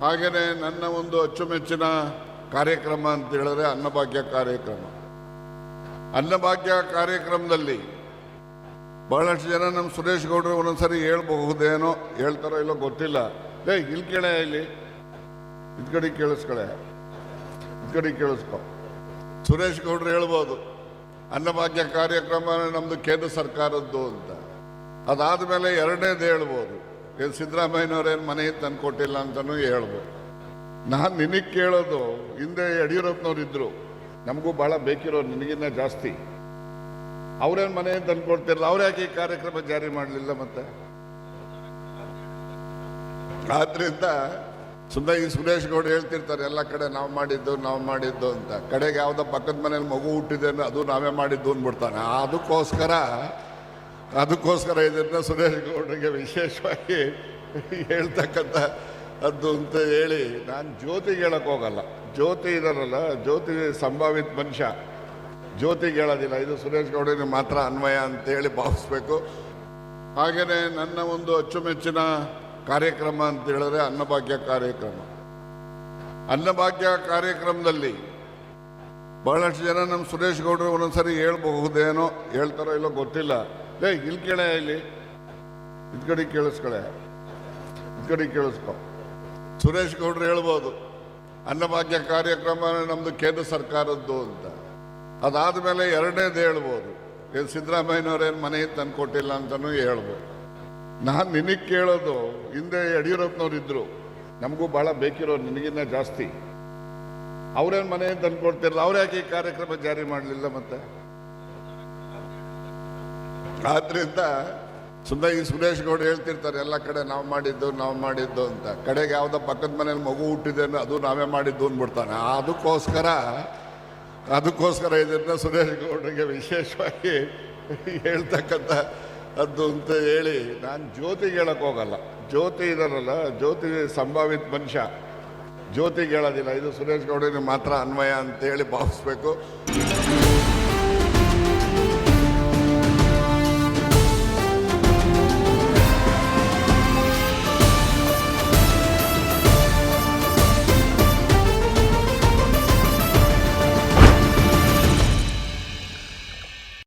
ಹಾಗೆಯೇ ನನ್ನ ಒಂದು ಅಚ್ಚುಮೆಚ್ಚಿನ ಕಾರ್ಯಕ್ರಮ ಅಂತ ಹೇಳಿದ್ರೆ ಅನ್ನಭಾಗ್ಯ ಕಾರ್ಯಕ್ರಮ. ಅನ್ನಭಾಗ್ಯ ಕಾರ್ಯಕ್ರಮದಲ್ಲಿ ಬಹಳಷ್ಟು ಜನ ನಮ್ಮ ಸುರೇಶ್ ಗೌಡರು ಒಂದೊಂದ್ಸರಿ ಹೇಳ್ಬಹುದೇನೋ, ಹೇಳ್ತಾರೋ ಇಲ್ಲೋ ಗೊತ್ತಿಲ್ಲ. ಇಲ್ಲಿ ಕೇಳ, ಇಲ್ಲಿ ಇದ್ ಕಡೆ ಕೇಳಿಸ್ಕಳೆ, ಇದ್ ಕಡೆ ಕೇಳಿಸ್ಕೊ. ಸುರೇಶ್ ಗೌಡರು ಹೇಳ್ಬೋದು ಅನ್ನಭಾಗ್ಯ ಕಾರ್ಯಕ್ರಮ ನಮ್ದು ಕೇಂದ್ರ ಸರ್ಕಾರದ್ದು ಅಂತ. ಅದಾದ್ಮೇಲೆ ಎರಡನೇದು ಹೇಳ್ಬೋದು, ಸಿದ್ದರಾಮಯ್ಯನವ್ರೇನು ಮನೆ ತಂದು ಕೊಟ್ಟಿಲ್ಲ ಅಂತಲೂ ಹೇಳ್ಬೋದು. ನಾನು ನಿನಗೆ ಕೇಳೋದು, ಹಿಂದೆ ಯಡಿಯೂರಪ್ಪನವ್ರು ಇದ್ರು, ನಮಗೂ ಭಾಳ ಬೇಕಿರೋರು, ನಿನಗಿನ್ನ ಜಾಸ್ತಿ. ಅವ್ರೇನು ಮನೆ ತಂದು ಕೊಡ್ತಿರಲ್ಲ, ಅವ್ರು ಯಾಕೆ ಈ ಕಾರ್ಯಕ್ರಮ ಜಾರಿ ಮಾಡಲಿಲ್ಲ? ಮತ್ತೆ ಆದ್ರಿಂದ ಸುಮ್ಮನೆ ಈ ಸುರೇಶ್ ಗೌಡ ಹೇಳ್ತಿರ್ತಾರೆ ಎಲ್ಲ ಕಡೆ ನಾವು ಮಾಡಿದ್ದು ಅಂತ. ಕಡೆಗೆ ಯಾವುದೋ ಪಕ್ಕದ ಮನೇಲಿ ಮಗು ಹುಟ್ಟಿದೆ ಅಂದ್ರೆ ಅದು ನಾವೇ ಮಾಡಿದ್ದು ಅಂದ್ಬಿಡ್ತಾನೆ. ಅದಕ್ಕೋಸ್ಕರ ಇದನ್ನ ಸುರೇಶ್ ಗೌಡರಿಗೆ ವಿಶೇಷವಾಗಿ ಹೇಳ್ತಕ್ಕಂಥ ಅದು ಅಂತ ಹೇಳಿ ನಾನು ಜ್ಯೋತಿಗೆ ಹೇಳಕ್ ಹೋಗಲ್ಲ. ಜ್ಯೋತಿ ಇದಾರಲ್ಲ, ಜ್ಯೋತಿ ಸಂಭಾವಿತ ಮನುಷ್ಯ, ಜ್ಯೋತಿಗೆ ಹೇಳೋದಿಲ್ಲ. ಇದು ಸುರೇಶ್ ಗೌಡರಿಗೆ ಮಾತ್ರ ಅನ್ವಯ ಅಂತೇಳಿ ಭಾವಿಸ್ಬೇಕು. ಹಾಗೆಯೇ ನನ್ನ ಒಂದು ಅಚ್ಚುಮೆಚ್ಚಿನ ಕಾರ್ಯಕ್ರಮ ಅಂತ ಹೇಳಿದ್ರೆ ಅನ್ನಭಾಗ್ಯ ಕಾರ್ಯಕ್ರಮ. ಅನ್ನಭಾಗ್ಯ ಕಾರ್ಯಕ್ರಮದಲ್ಲಿ ಬಹಳಷ್ಟು ಜನ ನಮ್ಮ ಸುರೇಶ್ ಗೌಡರು ಒಂದೊಂದ್ಸರಿ ಹೇಳ್ಬಹುದೇನೋ, ಹೇಳ್ತಾರೋ ಇಲ್ಲೋ ಗೊತ್ತಿಲ್ಲ. ಇಲ್ಲಿ ಕೇಳ, ಇಲ್ಲಿ ಇದ್ ಕಡೆ ಕೇಳಿಸ್ಕಳೆ, ಇದ್ ಕಡೆ ಕೇಳಿಸ್ಕೊ. ಸುರೇಶ್ ಗೌಡರು ಹೇಳ್ಬೋದು ಅನ್ನಭಾಗ್ಯ ಕಾರ್ಯಕ್ರಮ ನಮ್ದು ಕೇಂದ್ರ ಸರ್ಕಾರದ್ದು ಅಂತ. ಅದಾದ್ಮೇಲೆ ಎರಡನೇದು ಹೇಳ್ಬೋದು, ಸಿದ್ದರಾಮಯ್ಯನವ್ರೇನು ಮನೆ ತಂದು ಕೊಟ್ಟಿಲ್ಲ ಅಂತಲೂ ಹೇಳ್ಬೋದು. ನಾನು ನಿನಗೆ ಕೇಳೋದು, ಹಿಂದೆ ಯಡಿಯೂರಪ್ಪನವ್ರು ಇದ್ರು, ನಮಗೂ ಭಾಳ ಬೇಕಿರೋರು, ನಿನಗಿನ್ನ ಜಾಸ್ತಿ. ಅವ್ರೇನು ಮನೆ ತಂದು ಕೊಡ್ತಿರಲ್ಲ, ಅವ್ರು ಯಾಕೆ ಈ ಕಾರ್ಯಕ್ರಮ ಜಾರಿ ಮಾಡಲಿಲ್ಲ? ಮತ್ತೆ ಆದ್ರಿಂದ ಸುಮ್ಮನೆ ಈ ಸುರೇಶ್ ಗೌಡ ಹೇಳ್ತಿರ್ತಾರೆ ಎಲ್ಲ ಕಡೆ ನಾವು ಮಾಡಿದ್ದು ಅಂತ. ಕಡೆಗೆ ಯಾವುದೋ ಪಕ್ಕದ ಮನೇಲಿ ಮಗು ಹುಟ್ಟಿದೆ ಅಂದ್ರೆ ಅದು ನಾವೇ ಮಾಡಿದ್ದು ಅಂದ್ಬಿಡ್ತಾನೆ. ಅದಕ್ಕೋಸ್ಕರ ಇದನ್ನ ಸುರೇಶ್ ಗೌಡರಿಗೆ ವಿಶೇಷವಾಗಿ ಹೇಳ್ತಕ್ಕಂಥ ಅದು ಅಂತ ಹೇಳಿ ನಾನು ಜ್ಯೋತಿಗೆ ಹೇಳಕ್ ಹೋಗಲ್ಲ. ಜ್ಯೋತಿ ಇದಾರಲ್ಲ, ಜ್ಯೋತಿ ಸಂಭಾವಿತ ಮನುಷ್ಯ, ಜ್ಯೋತಿಗೆ ಹೇಳೋದಿಲ್ಲ. ಇದು ಸುರೇಶ್ ಗೌಡರಿಗೆ ಮಾತ್ರ ಅನ್ವಯ ಅಂತೇಳಿ ಭಾವಿಸ್ಬೇಕು.